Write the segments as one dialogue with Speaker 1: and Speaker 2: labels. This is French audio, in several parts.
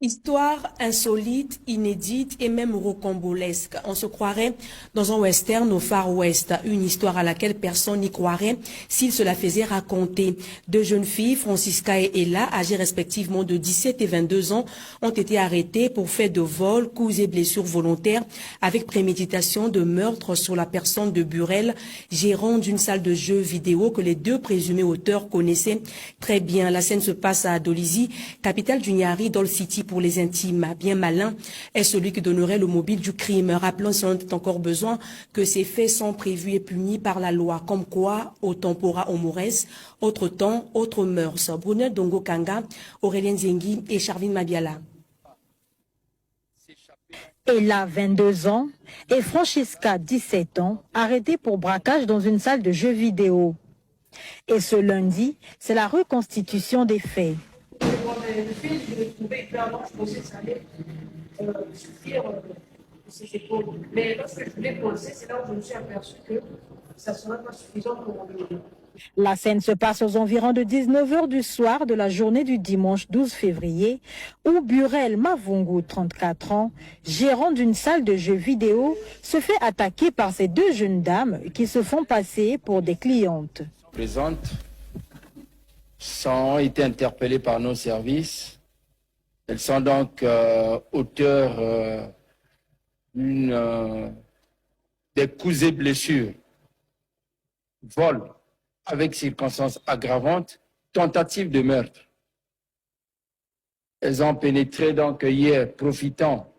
Speaker 1: Histoire insolite, inédite et même rocambolesque. On se croirait dans un western au Far West, une histoire à laquelle personne n'y croirait s'il se la faisait raconter. Deux jeunes filles, Francisca et Ella, âgées respectivement de 17 et 22 ans, ont été arrêtées pour fait de vol, coups et blessures volontaires avec préméditation de meurtre sur la personne de Burrell, gérant d'une salle de jeux vidéo que les deux présumés auteurs connaissaient très bien. La scène se passe à Adolizi, capitale du Niari, Dol City pour les intimes. Bien malin est celui qui donnerait le mobile du crime. Rappelons si on a encore besoin que ces faits sont prévus et punis par la loi. Comme quoi, au tempora homores, autre temps, autre mœurs. Brunel Dongo Kanga, Aurélien Zengi et Charvin Mabiala.
Speaker 2: Ella, 22 ans, et Francisca, 17 ans, arrêtés pour braquage dans une salle de jeux vidéo. Et ce lundi, c'est la reconstitution des faits.
Speaker 3: Le fil, je le trouvais hyper long, je pensais que ça allait suffire ses épaules. Mais lorsque je voulais penser, c'est là où je me suis aperçu que ça ne serait pas suffisant pour le...
Speaker 2: La scène se passe aux environs de 19 h du soir de la journée du dimanche 12 février, où Burrell Mavungu, 34 ans, gérant d'une salle de jeux vidéo, se fait attaquer par ces deux jeunes dames qui se font passer pour des clientes.
Speaker 4: Présentes ont été interpellées par nos services. Elles sont donc auteurs des coups et blessures, vol avec circonstances aggravantes, tentative de meurtre. Elles ont pénétré donc hier, profitant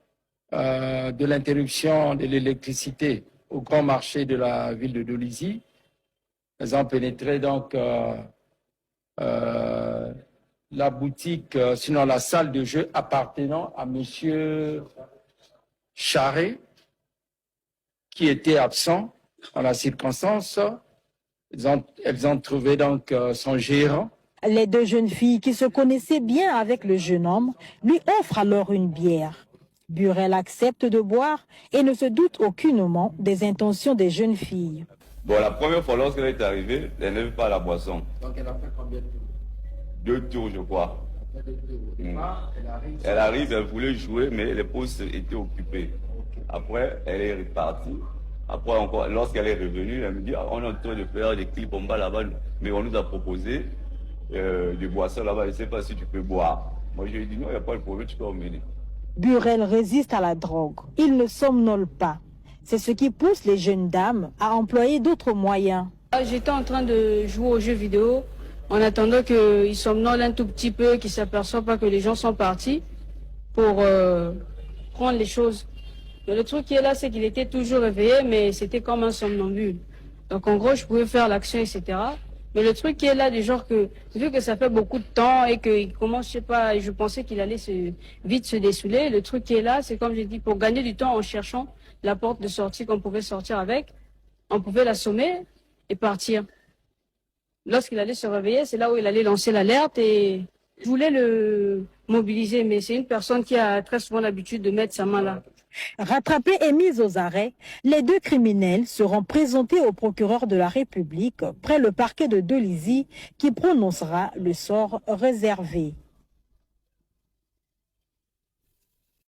Speaker 4: de l'interruption de l'électricité au grand marché de la ville de Dolizi. Elles ont pénétré donc la boutique, sinon la salle de jeu appartenant à M. Charret, qui était absent en la circonstance. Elles ont trouvé donc son gérant.
Speaker 2: Les deux jeunes filles qui se connaissaient bien avec le jeune homme lui offrent alors une bière. Burrell accepte de boire et ne se doute aucunement des intentions des jeunes filles.
Speaker 5: Bon, la première fois lorsqu'elle est arrivée, elle n'avait pas la boisson.
Speaker 4: Donc elle a fait combien de tours?
Speaker 5: 2 tours, je crois. Elle arrive, elle voulait jouer, mais les postes étaient occupés. Après, elle est repartie. Après encore, lorsqu'elle est revenue, elle me dit, on est en train de faire des clips en bas là-bas, mais on nous a proposé des boissons là-bas, je ne sais pas si tu peux boire. Moi, je lui ai dit, non, il n'y a pas de problème, tu peux emmener.
Speaker 2: Burrell résiste à la drogue. Il ne somnole pas. C'est ce qui pousse les jeunes dames à employer d'autres moyens.
Speaker 3: J'étais en train de jouer aux jeux vidéo en attendant qu'ils somnolent un tout petit peu, qu'ils ne s'aperçoivent pas que les gens sont partis pour prendre les choses. Mais le truc qui est là, c'est qu'il était toujours réveillé, mais c'était comme un somnambule. Donc en gros, je pouvais faire l'action, etc. Mais le truc qui est là, du genre que, vu que ça fait beaucoup de temps et qu'il commence, je sais pas, je pensais qu'il allait vite se dessouler, le truc qui est là, c'est comme j'ai dit, pour gagner du temps en cherchant la porte de sortie qu'on pouvait sortir avec, on pouvait l'assommer et partir. Lorsqu'il allait se réveiller, c'est là où il allait lancer l'alerte et je voulais le mobiliser, mais c'est une personne qui a très souvent l'habitude de mettre sa main là.
Speaker 2: Rattrapés et mis aux arrêts, les deux criminels seront présentés au procureur de la République près le parquet de Dolizi qui prononcera le sort réservé.